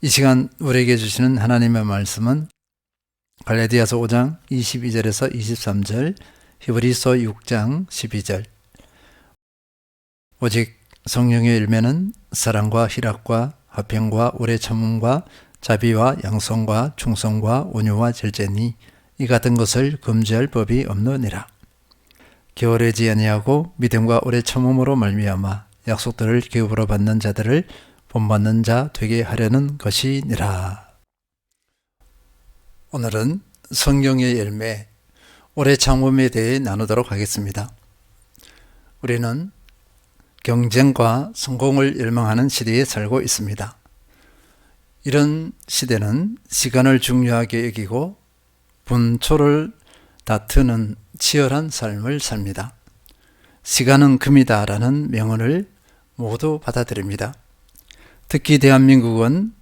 이 시간 우리에게 주시는 하나님의 말씀은 갈라디아서 5장 22절에서 23절, 히브리서 6장 12절. 오직 성령의 열매는 사랑과 희락과 화평과 오래 참음과 자비와 양성과 충성과 온유와 절제니 이 같은 것을 금지할 법이 없느니라. 게으르지 아니하고 믿음과 오래 참음으로 말미암아 약속들을 기업으로 받는 자들을 본받는 자 되게 하려는 것이니라. 오늘은 성령의 열매, 오래 참음에 대해 나누도록 하겠습니다. 우리는 경쟁과 성공을 열망하는 시대에 살고 있습니다. 이런 시대는 시간을 중요하게 여기고 분초를 다투는 치열한 삶을 삽니다. 시간은 금이다라는 명언을 모두 받아들입니다. 특히 대한민국은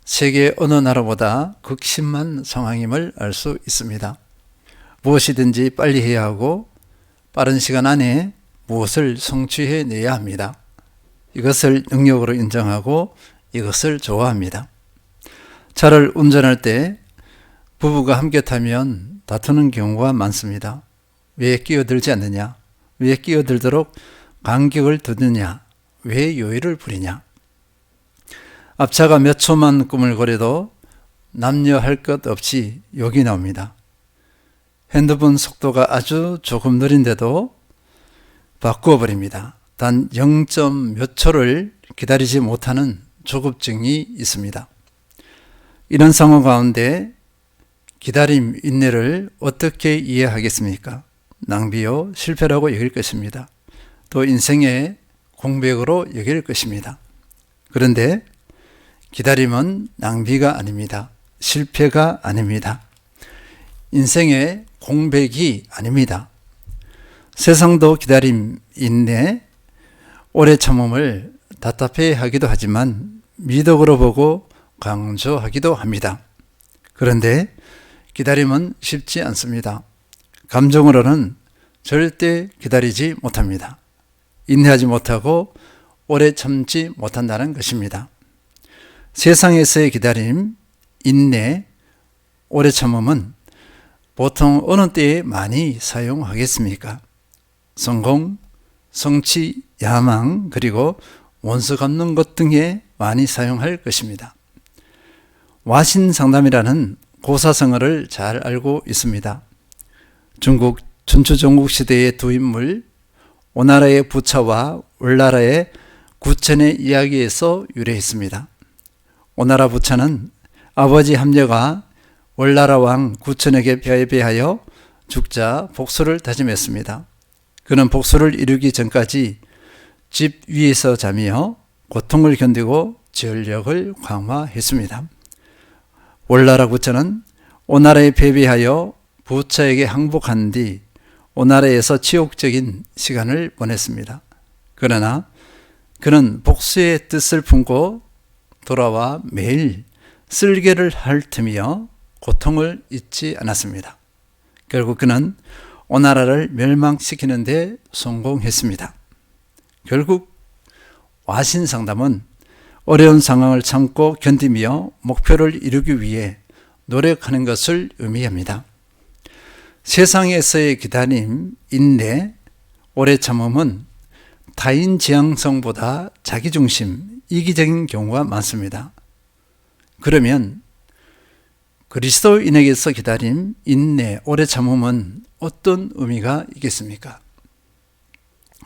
세계 어느 나라보다 극심한 상황임을 알 수 있습니다. 무엇이든지 빨리 해야 하고 빠른 시간 안에 무엇을 성취해내야 합니다. 이것을 능력으로 인정하고 이것을 좋아합니다. 차를 운전할 때 부부가 함께 타면 다투는 경우가 많습니다. 왜 끼어들지 않느냐? 왜 끼어들도록 간격을 두느냐? 왜 요일을 부리냐? 앞차가 몇 초만 꾸물거려도 남녀 할 것 없이 욕이 나옵니다. 핸드폰 속도가 아주 조금 느린데도 바꾸어버립니다. 단 0. 몇 초를 기다리지 못하는 조급증이 있습니다. 이런 상황 가운데 기다림, 인내를 어떻게 이해하겠습니까? 낭비요, 실패라고 여길 것입니다. 또 인생의 공백으로 여길 것입니다. 그런데 기다림은 낭비가 아닙니다. 실패가 아닙니다. 인생의 공백이 아닙니다. 세상도 기다림, 인내, 오래 참음을 답답해 하기도 하지만 미덕으로 보고 강조하기도 합니다. 그런데 기다림은 쉽지 않습니다. 감정으로는 절대 기다리지 못합니다. 인내하지 못하고 오래 참지 못한다는 것입니다. 세상에서의 기다림, 인내, 오래 참음은 보통 어느 때에 많이 사용하겠습니까? 성공, 성취, 야망, 그리고 원수 갚는 것 등에 많이 사용할 것입니다. 와신상담이라는 고사성어를 잘 알고 있습니다. 중국 춘추전국 시대의 두 인물, 오나라의 부차와 월나라의 구천의 이야기에서 유래했습니다. 오나라 부차는 아버지 함려가 월나라 왕 구천에게 배회하여 죽자 복수를 다짐했습니다. 그는 복수를 이루기 전까지 집 위에서 자며 고통을 견디고 전력을 강화했습니다. 월나라 구천은 오나라에 패배하여 부차에게 항복한 뒤 오나라에서 치욕적인 시간을 보냈습니다. 그러나 그는 복수의 뜻을 품고 돌아와 매일 쓸개를 핥으며 고통을 잊지 않았습니다. 결국 그는 오나라를 멸망시키는 데 성공했습니다. 결국 와신상담은 어려운 상황을 참고 견디며 목표를 이루기 위해 노력하는 것을 의미합니다. 세상에서의 기다림, 인내, 오래 참음은 타인 지향성보다 자기중심, 이기적인 경우가 많습니다. 그러면 그리스도인에게서 기다림, 인내, 오래 참음은 어떤 의미가 있겠습니까?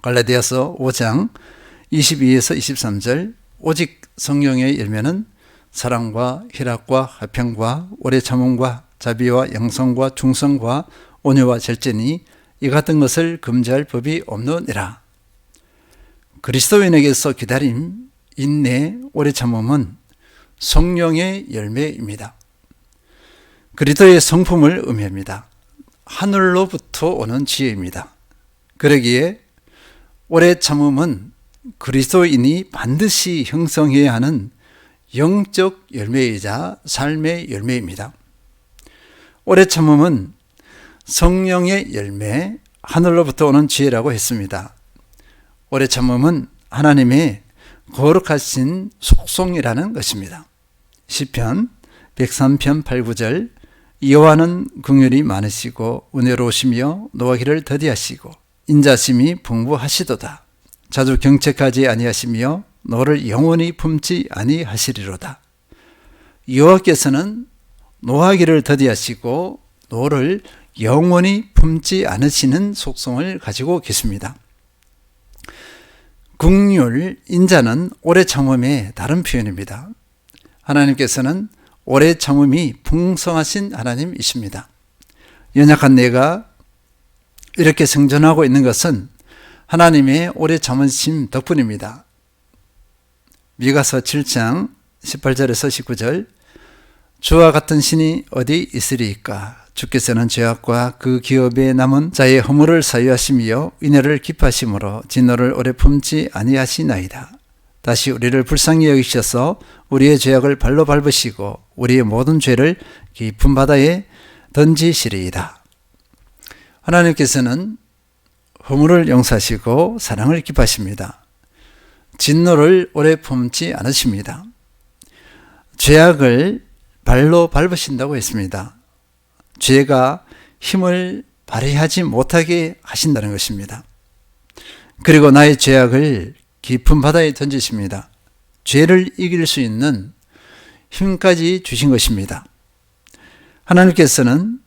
갈라디아서 5장 22에서 23절, 오직 성령의 열매는 사랑과 희락과 화평과 오래 참음과 자비와 양성과 충성과 온유와 절제니 이 같은 것을 금지할 법이 없느니라. 그리스도인에게서 기다림, 인내, 오래 참음은 성령의 열매입니다. 그리스도의 성품을 의미합니다. 하늘로부터 오는 지혜입니다. 그러기에 오래 참음은 그리스도인이 반드시 형성해야 하는 영적 열매이자 삶의 열매입니다. 오래 참음은 성령의 열매, 하늘로부터 오는 지혜라고 했습니다. 오래 참음은 하나님의 거룩하신 속성이라는 것입니다. 시편 103편 8, 9절 여호와는 긍휼이 많으시고 은혜로우시며 노하기를 더디하시고 인자심이 풍부하시도다. 자주 경책하지 아니하시며 노를 영원히 품지 아니하시리로다. 여호와께서는 노하기를 더디하시고 노를 영원히 품지 않으시는 속성을 가지고 계십니다. 긍휼, 인자는 오래 참음의 다른 표현입니다. 하나님께서는 오래 참음이 풍성하신 하나님이십니다. 연약한 내가 이렇게 생존하고 있는 것은 하나님의 오래 참으심 덕분입니다. 미가서 7장 18절에서 19절 주와 같은 신이 어디 있으리이까? 주께서는 죄악과 그 기업에 남은 자의 허물을 사유하시며 인애를 기뻐하심으로 진노를 오래 품지 아니하시나이다. 다시 우리를 불쌍히 여기셔서 우리의 죄악을 발로 밟으시고 우리의 모든 죄를 깊은 바다에 던지시리이다. 하나님께서는 허물을 용서하시고 사랑을 기뻐하십니다. 진노를 오래 품지 않으십니다. 죄악을 발로 밟으신다고 했습니다. 죄가 힘을 발휘하지 못하게 하신다는 것입니다. 그리고 나의 죄악을 깊은 바다에 던지십니다. 죄를 이길 수 있는 힘까지 주신 것입니다. 하나님께서는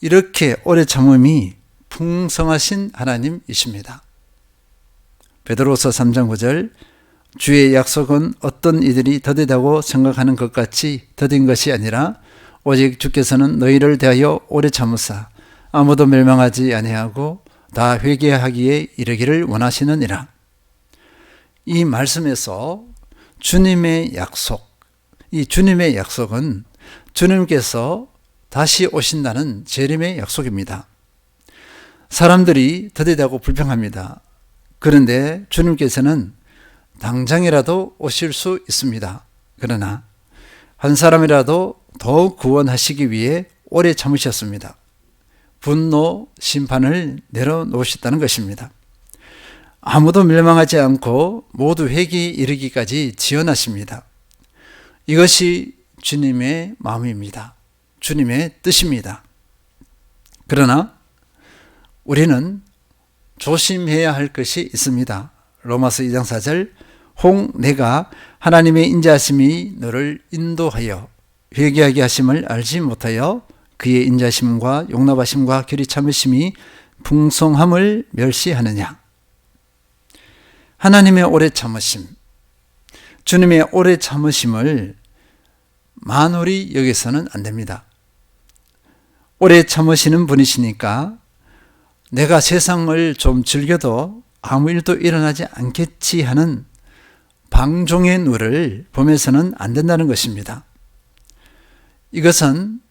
이렇게 오래 참음이 풍성하신 하나님이십니다. 베드로서 3장 9절 주의 약속은 어떤 이들이 더디다고 생각하는 것 같이 더딘 것이 아니라 오직 주께서는 너희를 대하여 오래 참으사 아무도 멸망하지 아니하고 다 회개하기에 이르기를 원하시느니라. 이 말씀에서 주님의 약속, 이 주님의 약속은 주님께서 다시 오신다는 재림의 약속입니다. 사람들이 더디다고 불평합니다. 그런데 주님께서는 당장이라도 오실 수 있습니다. 그러나 한 사람이라도 더욱 구원하시기 위해 오래 참으셨습니다. 분노, 심판을 내려놓으셨다는 것입니다. 아무도 멸망하지 않고 모두 회개에 이르기까지 지원하십니다. 이것이 주님의 마음입니다. 주님의 뜻입니다. 그러나 우리는 조심해야 할 것이 있습니다. 로마서 2장 4절 혹 내가 하나님의 인자하심이 너를 인도하여 회개하게 하심을 알지 못하여 그의 인자하심과 용납하심과 결이 참으심이 풍성함을 멸시하느냐. 하나님의 오래 참으심, 주님의 오래 참으심을 만홀히 여기서는 안 됩니다. 오래 참으시는 분이시니까 내가 세상을 좀 즐겨도 아무 일도 일어나지 않겠지 하는 방종의 눈을 보면서는 안 된다는 것입니다. 이것은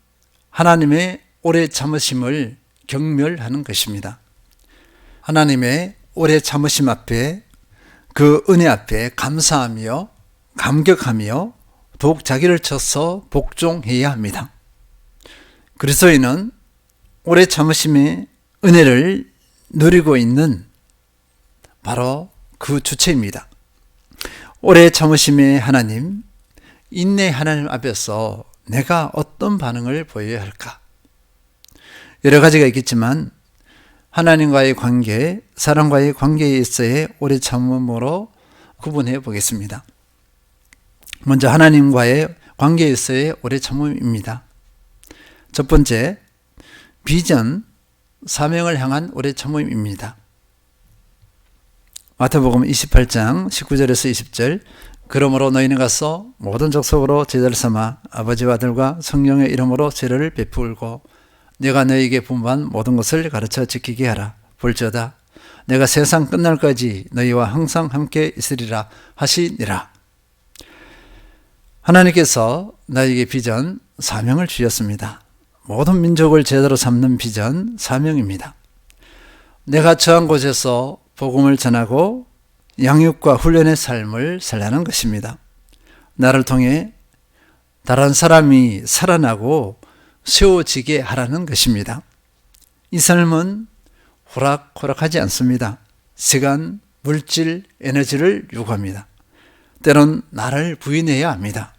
하나님의 오래 참으심을 경멸하는 것입니다. 하나님의 오래 참으심 앞에 그 은혜 앞에 감사하며 감격하며 더욱 자기를 쳐서 복종해야 합니다. 그리스도인은 오래 참으심의 은혜를 누리고 있는 바로 그 주체입니다. 오래 참으심의 하나님, 인내 하나님 앞에서 내가 어떤 반응을 보여야 할까? 여러 가지가 있겠지만 하나님과의 관계, 사람과의 관계에 있어의 오래 참음으로 구분해 보겠습니다. 먼저 하나님과의 관계에 있어의 오래 참음입니다. 첫 번째, 비전, 사명을 향한 오래 참음입니다. 마태복음 28장 19절에서 20절 그러므로 너희는 가서 모든 족속으로 제자를 삼아 아버지와 아들과 성령의 이름으로 세례를 베풀고 내가 너희에게 분부한 모든 것을 가르쳐 지키게 하라. 볼지어다 내가 세상 끝날까지 너희와 항상 함께 있으리라 하시니라. 하나님께서 나에게 비전, 사명을 주셨습니다. 모든 민족을 제자로 삼는 비전, 사명입니다. 내가 처한 곳에서 복음을 전하고 양육과 훈련의 삶을 살라는 것입니다. 나를 통해 다른 사람이 살아나고 세워지게 하라는 것입니다. 이 삶은 호락호락하지 않습니다. 시간, 물질, 에너지를 요구합니다. 때론 나를 부인해야 합니다.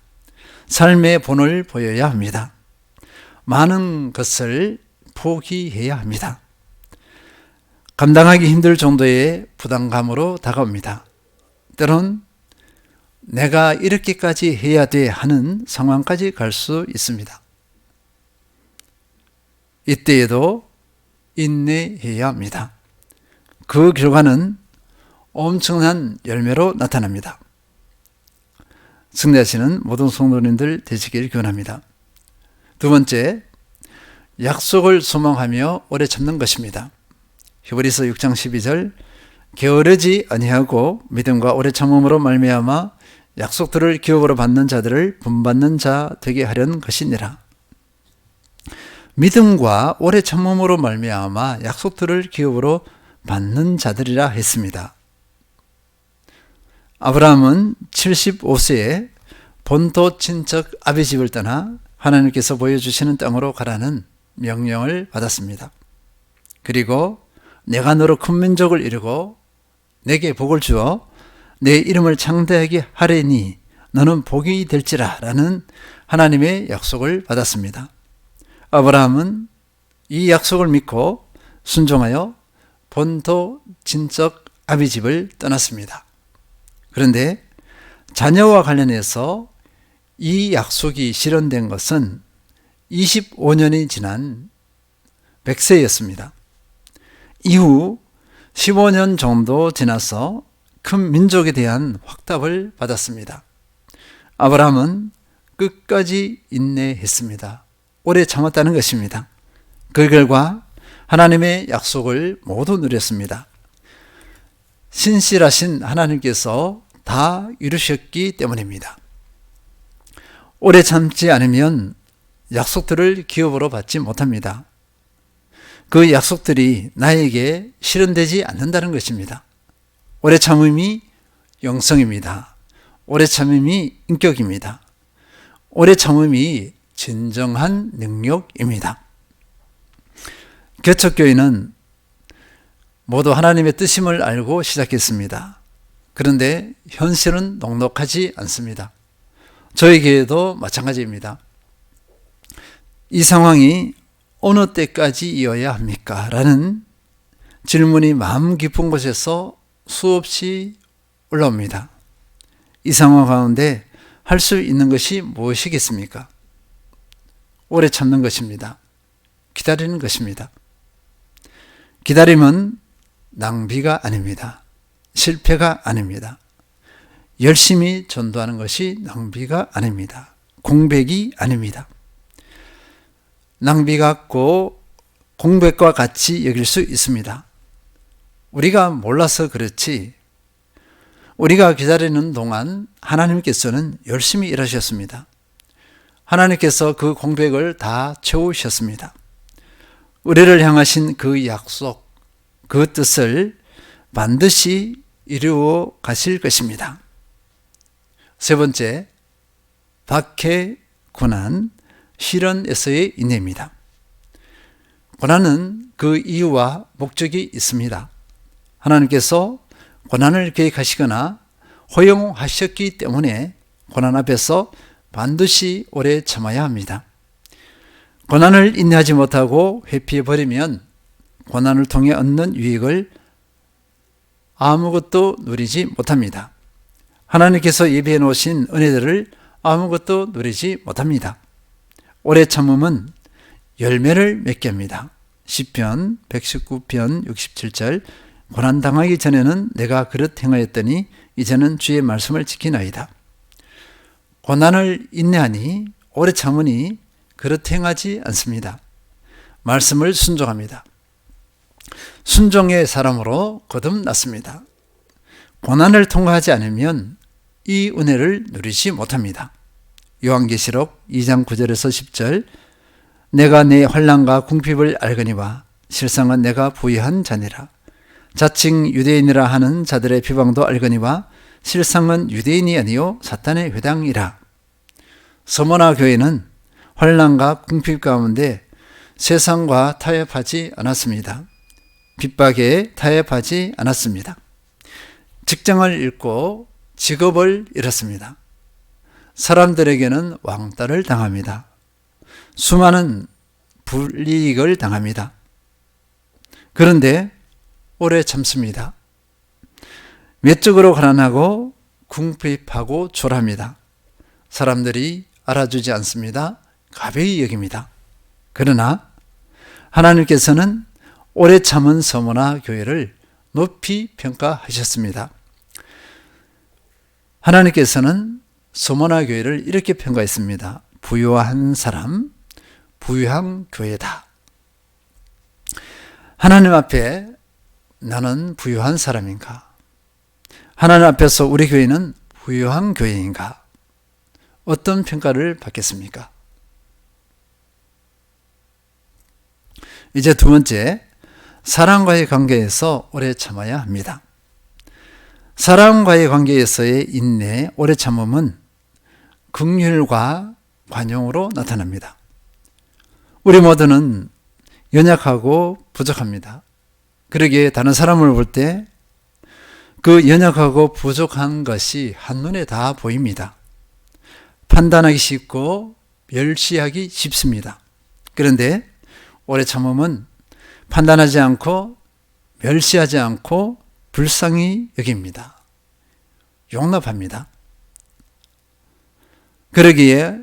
삶의 본을 보여야 합니다. 많은 것을 포기해야 합니다. 감당하기 힘들 정도의 부담감으로 다가옵니다. 때론 내가 이렇게까지 해야 돼 하는 상황까지 갈 수 있습니다. 이때에도 인내해야 합니다. 그 결과는 엄청난 열매로 나타납니다. 승리하시는 모든 성도님들 되시길 기원합니다. 두 번째, 약속을 소망하며 오래 참는 것입니다. 히브리서 6장 12절, 게으르지 아니하고 믿음과 오래 참음으로 말미암아 약속들을 기업으로 받는 자들을 본받는 자 되게 하려는 것이니라. 믿음과 오래 참음으로 말미암아 약속들을 기업으로 받는 자들이라 했습니다. 아브라함은 75세에 본토 친척 아비집을 떠나 하나님께서 보여주시는 땅으로 가라는 명령을 받았습니다. 그리고 내가 너로 큰 민족을 이루고 내게 복을 주어 내 이름을 창대하게 하리니 너는 복이 될지라 라는 하나님의 약속을 받았습니다. 아브라함은 이 약속을 믿고 순종하여 본토 친척 아비집을 떠났습니다. 그런데 자녀와 관련해서 이 약속이 실현된 것은 25년이 지난 100세였습니다. 이후 15년 정도 지나서 큰 민족에 대한 확답을 받았습니다. 아브라함은 끝까지 인내했습니다. 오래 참았다는 것입니다. 그 결과 하나님의 약속을 모두 누렸습니다. 신실하신 하나님께서 다 이루셨기 때문입니다. 오래 참지 않으면 약속들을 기업으로 받지 못합니다. 그 약속들이 나에게 실현되지 않는다는 것입니다. 오래 참음이 영성입니다. 오래 참음이 인격입니다. 오래 참음이 진정한 능력입니다. 개척교회는 모두 하나님의 뜻임을 알고 시작했습니다. 그런데 현실은 넉넉하지 않습니다. 저희 교회도 마찬가지입니다. 이 상황이 어느 때까지 이어야 합니까? 라는 질문이 마음 깊은 곳에서 수없이 올라옵니다. 이 상황 가운데 할 수 있는 것이 무엇이겠습니까? 오래 참는 것입니다. 기다리는 것입니다. 기다림은 낭비가 아닙니다. 실패가 아닙니다. 열심히 전도하는 것이 낭비가 아닙니다. 공백이 아닙니다. 낭비 같고 공백과 같이 여길 수 있습니다. 우리가 몰라서 그렇지 우리가 기다리는 동안 하나님께서는 열심히 일하셨습니다. 하나님께서 그 공백을 다 채우셨습니다. 우리를 향하신 그 약속, 그 뜻을 반드시 이루어 가실 것입니다. 세 번째, 박해, 고난, 시련에서의 인내입니다. 고난은 그 이유와 목적이 있습니다. 하나님께서 고난을 계획하시거나 허용하셨기 때문에 고난 앞에서 반드시 오래 참아야 합니다. 고난을 인내하지 못하고 회피해버리면 고난을 통해 얻는 유익을 아무것도 누리지 못합니다. 하나님께서 예비해 놓으신 은혜들을 아무것도 누리지 못합니다. 오래 참음은 열매를 맺게 합니다. 시편 119편 67절 고난당하기 전에는 내가 그릇 행하였더니 이제는 주의 말씀을 지키나이다. 고난을 인내하니 오래 참으니 그릇 행하지 않습니다. 말씀을 순종합니다. 순종의 사람으로 거듭났습니다. 고난을 통과하지 않으면 이 은혜를 누리지 못합니다. 요한계시록 2장 9절에서 10절 내가 내 환난과 궁핍을 알거니와 실상은 내가 부유한 자니라. 자칭 유대인이라 하는 자들의 비방도 알거니와 실상은 유대인이 아니요 사탄의 회당이라. 서머나 교회는 환난과 궁핍 가운데 세상과 타협하지 않았습니다. 핍박에 타협하지 않았습니다. 직장을 잃고 직업을 잃었습니다. 사람들에게는 왕따를 당합니다. 수많은 불이익을 당합니다. 그런데 오래 참습니다. 외적으로 가난하고 궁핍하고 초라합니다. 사람들이 알아주지 않습니다. 가벼이 여깁니다. 그러나 하나님께서는 오래 참은 서머나 교회를 높이 평가하셨습니다. 하나님께서는 서머나 교회를 이렇게 평가했습니다. 부유한 사람, 부유한 교회다. 하나님 앞에 나는 부유한 사람인가? 하나님 앞에서 우리 교회는 부유한 교회인가? 어떤 평가를 받겠습니까? 이제 두 번째, 사람과의 관계에서 오래 참아야 합니다. 사람과의 관계에서의 인내, 오래 참음은 긍휼과 관용으로 나타납니다. 우리 모두는 연약하고 부족합니다. 그러기에 다른 사람을 볼 때 그 연약하고 부족한 것이 한눈에 다 보입니다. 판단하기 쉽고 멸시하기 쉽습니다. 그런데 오래 참음은 판단하지 않고 멸시하지 않고 불쌍히 여깁니다. 용납합니다. 그러기에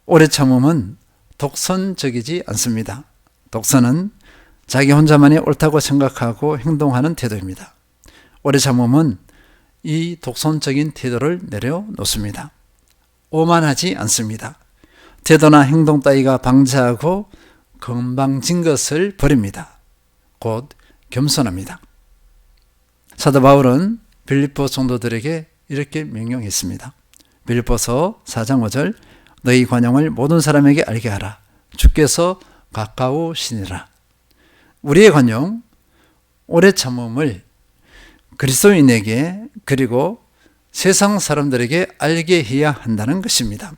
오래 참음은 독선적이지 않습니다. 독선은 자기 혼자만이 옳다고 생각하고 행동하는 태도입니다. 오래 참음은 이 독선적인 태도를 내려놓습니다. 오만하지 않습니다. 태도나 행동 따위가 방자하고 건방진 것을 버립니다. 곧 겸손합니다. 사도 바울은 빌립보 성도들에게 이렇게 명령했습니다. 빌립보서 4장 5절, 너희 관용을 모든 사람에게 알게 하라. 주께서 가까우시니라. 우리의 관용, 오래 참음을 그리스도인에게 그리고 세상 사람들에게 알게 해야 한다는 것입니다.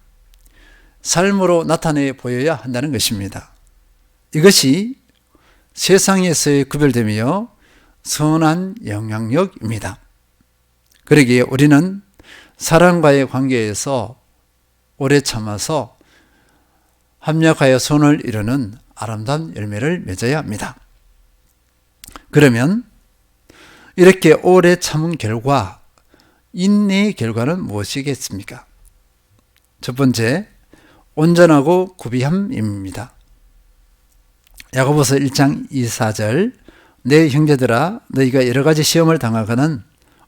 삶으로 나타내 보여야 한다는 것입니다. 이것이 세상에서의 구별되며 선한 영향력입니다. 그러기에 우리는 사람과의 관계에서 오래 참아서 합력하여 선을 이루는 아름다운 열매를 맺어야 합니다. 그러면 이렇게 오래 참은 결과, 인내의 결과는 무엇이겠습니까? 첫 번째, 온전하고 구비함입니다. 야고보서 1장 24절, 내 형제들아 너희가 여러 가지 시험을 당하거든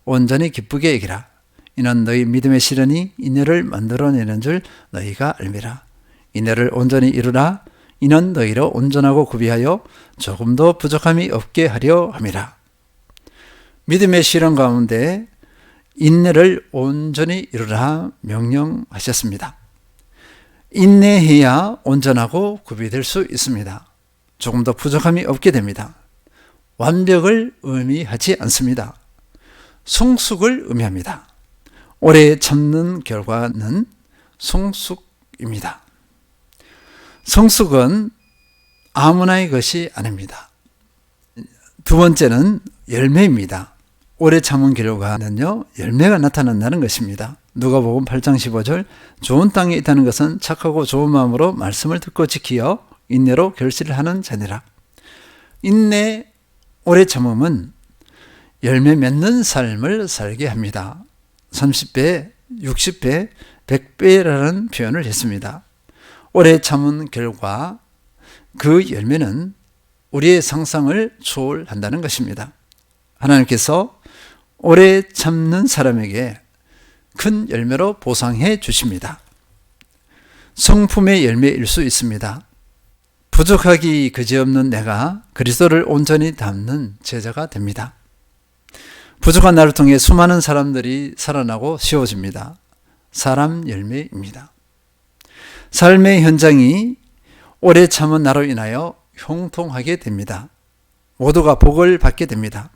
온전히 기쁘게 여기라. 이는 너희 믿음의 시련이 인내를 만들어내는 줄 너희가 알미라. 인내를 온전히 이루라. 이는 너희로 온전하고 구비하여 조금도 부족함이 없게 하려 함이라. 믿음의 시련 가운데 인내를 온전히 이루라 명령하셨습니다. 인내해야 온전하고 구비될 수 있습니다. 조금 더 부족함이 없게 됩니다. 완벽을 의미하지 않습니다. 성숙을 의미합니다. 오래 참는 결과는 성숙입니다. 성숙은 아무나의 것이 아닙니다. 두 번째는 열매입니다. 오래 참은 결과는요, 열매가 나타난다는 것입니다. 누가복음 8장 15절, 좋은 땅에 있다는 것은 착하고 좋은 마음으로 말씀을 듣고 지키어 인내로 결실을 하는 자니라. 인내, 오래 참음은 열매 맺는 삶을 살게 합니다. 30배, 60배, 100배라는 표현을 했습니다. 오래 참은 결과, 그 열매는 우리의 상상을 초월한다는 것입니다. 하나님께서 오래 참는 사람에게 큰 열매로 보상해 주십니다. 성품의 열매일 수 있습니다. 부족하기 그지없는 내가 그리스도를 온전히 담는 제자가 됩니다. 부족한 나를 통해 수많은 사람들이 살아나고 세워집니다. 사람 열매입니다. 삶의 현장이 오래 참은 나로 인하여 형통하게 됩니다. 모두가 복을 받게 됩니다.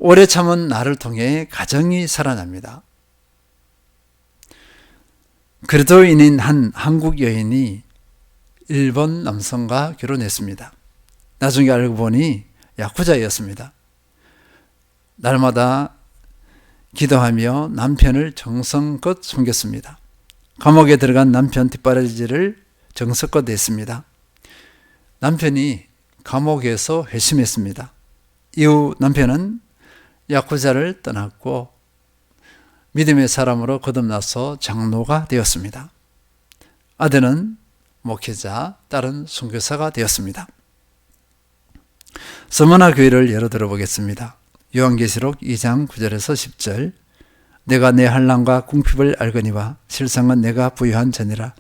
오래 참은 나를 통해 가정이 살아납니다. 그리스도인인 한 한국 여인이 일본 남성과 결혼했습니다. 나중에 알고 보니 야쿠자였습니다. 날마다 기도하며 남편을 정성껏 섬겼습니다. 감옥에 들어간 남편 뒷바라지를 정석과 냈습니다. 남편이 감옥에서 회심했습니다. 이후 남편은 야쿠자를 떠났고 믿음의 사람으로 거듭나서 장로가 되었습니다. 아들은 목회자, 딸은 선교사가 되었습니다. 서머나 교회를 예로 들어보겠습니다. 요한계시록 2장 9절에서 10절. 내가 내 환난과 궁핍을 알거니와 실상은 내가 부유한 자니라.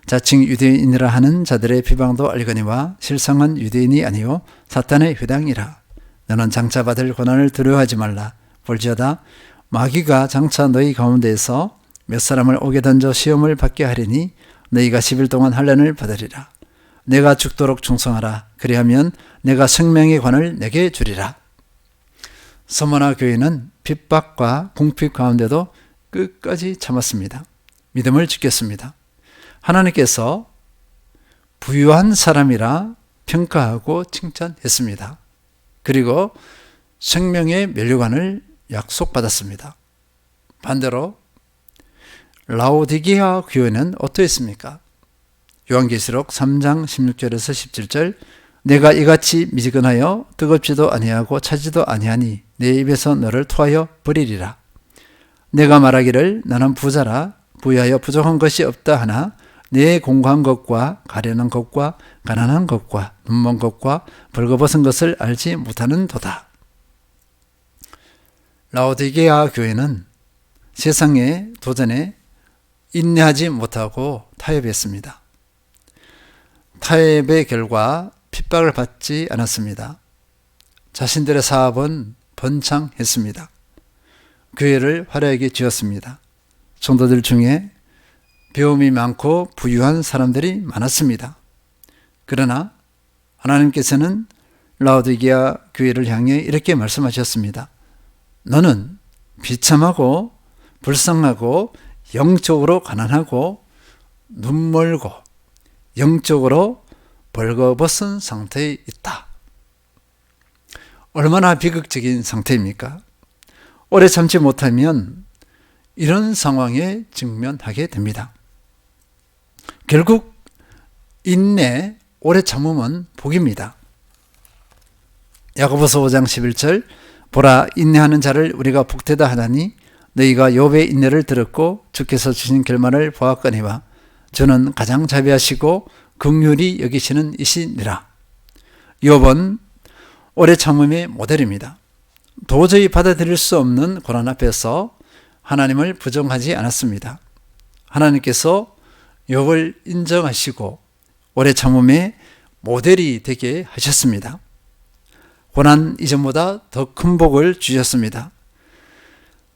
자칭 유대인이라 하는 자들의 비방도 알거니와 실상은 유대인이 아니요 사탄의 회당이라. 너는 장차 받을 고난을 두려워하지 말라. 볼지어다 마귀가 장차 너희 가운데에서 몇 사람을 옥에 던져 시험을 받게 하리니 너희가 10일 동안 환난을 받으리라. 내가 죽도록 충성하라. 그리하면 내가 생명의 관을 내게 주리라. 서머나 교회는 핍박과 궁핍 가운데도 끝까지 참았습니다. 믿음을 지켰습니다. 하나님께서 부유한 사람이라 평가하고 칭찬했습니다. 그리고 생명의 면류관을 약속받았습니다. 반대로 라오디게아 교회는 어떠했습니까? 요한계시록 3장 16절에서 17절. 내가 이같이 미지근하여 뜨겁지도 아니하고 차지도 아니하니 내 입에서 너를 토하여 버리리라. 내가 말하기를 나는 부자라 부유하여 부족한 것이 없다 하나 내 공고한 것과 가련한 것과 가난한 것과 눈먼 것과 벌거벗은 것을 알지 못하는도다. 라오디게아 교회는 세상의 도전에 인내하지 못하고 타협했습니다. 타협의 결과 핍박을 받지 않았습니다. 자신들의 사업은 번창했습니다. 교회를 화려하게 지었습니다. 성도들 중에 배움이 많고 부유한 사람들이 많았습니다. 그러나 하나님께서는 라오디게아 교회를 향해 이렇게 말씀하셨습니다. 너는 비참하고 불쌍하고 영적으로 가난하고 눈멀고 영적으로 벌거벗은 상태에 있다. 얼마나 비극적인 상태입니까? 오래 참지 못하면 이런 상황에 직면하게 됩니다. 결국 인내, 오래 참음은 복입니다. 야고보서 5장 11절. 보라, 인내하는 자를 우리가 복되다 하다니 너희가 욥의 인내를 들었고 주께서 주신 결말을 보았거니와 저는 가장 자비하시고 긍휼히 여기시는 이시니라. 욥은 오래 참음의 모델입니다. 도저히 받아들일 수 없는 고난 앞에서 하나님을 부정하지 않았습니다. 하나님께서 욥을 인정하시고 오래 참음의 모델이 되게 하셨습니다. 고난 이전보다 더 큰 복을 주셨습니다.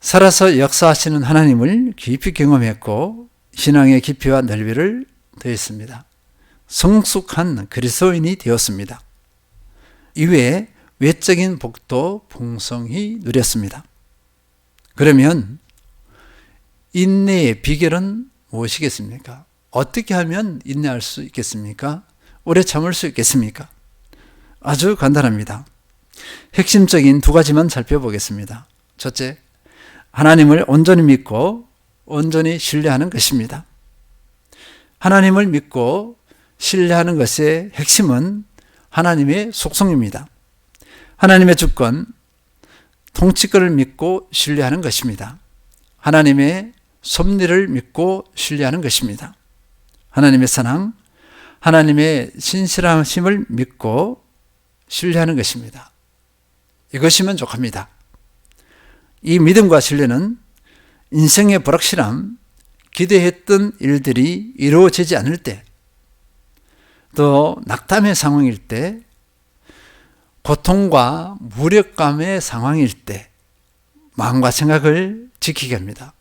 살아서 역사하시는 하나님을 깊이 경험했고 신앙의 깊이와 넓이를 더했습니다. 성숙한 그리스도인이 되었습니다. 이외에 외적인 복도 풍성히 누렸습니다. 그러면 인내의 비결은 무엇이겠습니까? 어떻게 하면 인내할 수 있겠습니까? 오래 참을 수 있겠습니까? 아주 간단합니다. 핵심적인 두 가지만 살펴보겠습니다. 첫째, 하나님을 온전히 믿고 온전히 신뢰하는 것입니다. 하나님을 믿고 신뢰하는 것의 핵심은 하나님의 속성입니다. 하나님의 주권, 통치권을 믿고 신뢰하는 것입니다. 하나님의 섭리를 믿고 신뢰하는 것입니다. 하나님의 사랑, 하나님의 신실하심을 믿고 신뢰하는 것입니다. 이것이 만족합니다. 이 믿음과 신뢰는 인생의 불확실함, 기대했던 일들이 이루어지지 않을 때, 또 낙담의 상황일 때, 고통과 무력감의 상황일 때 마음과 생각을 지키게 합니다.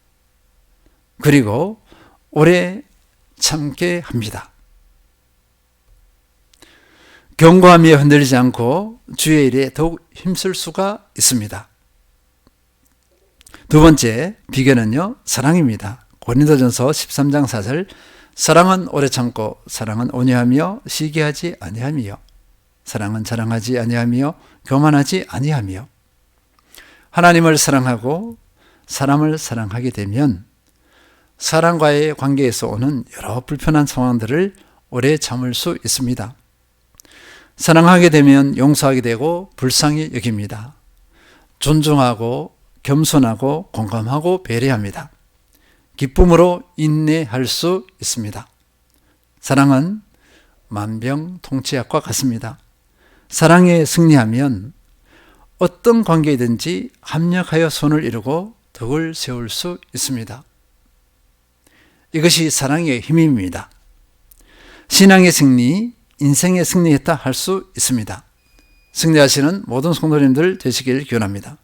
그리고 오래 참게 합니다. 견고함이 흔들리지 않고 주의 일에 더욱 힘쓸 수가 있습니다. 두 번째 비결은요, 사랑입니다. 고린도전서 13장 4절. 사랑은 오래 참고 사랑은 온유하며 시기하지 아니하며 사랑은 자랑하지 아니하며 교만하지 아니하며. 하나님을 사랑하고 사람을 사랑하게 되면 사람과의 관계에서 오는 여러 불편한 상황들을 오래 참을 수 있습니다. 사랑하게 되면 용서하게 되고 불쌍히 여깁니다. 존중하고 겸손하고 공감하고 배려합니다. 기쁨으로 인내할 수 있습니다. 사랑은 만병통치약과 같습니다. 사랑에 승리하면 어떤 관계이든지 합력하여 손을 이루고 덕을 세울 수 있습니다. 이것이 사랑의 힘입니다. 신앙의 승리, 인생의 승리했다 할 수 있습니다. 승리하시는 모든 성도님들 되시길 기원합니다.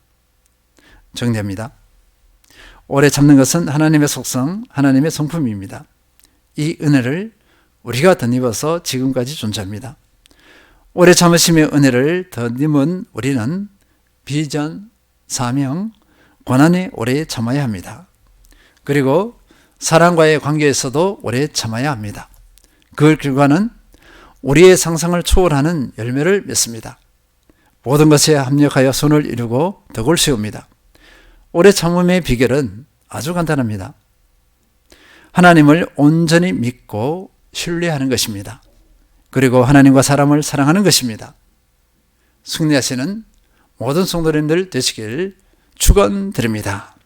정리합니다. 오래 참는 것은 하나님의 속성, 하나님의 성품입니다. 이 은혜를 우리가 덧입어서 지금까지 존재합니다. 오래 참으심의 은혜를 덧입은 우리는 비전, 사명, 고난에 오래 참아야 합니다. 그리고 사랑과의 관계에서도 오래 참아야 합니다. 그 결과는 우리의 상상을 초월하는 열매를 맺습니다. 모든 것에 합력하여 손을 이루고 덕을 세웁니다. 오래 참음의 비결은 아주 간단합니다. 하나님을 온전히 믿고 신뢰하는 것입니다. 그리고 하나님과 사람을 사랑하는 것입니다. 승리하시는 모든 성도님들 되시길 축원드립니다.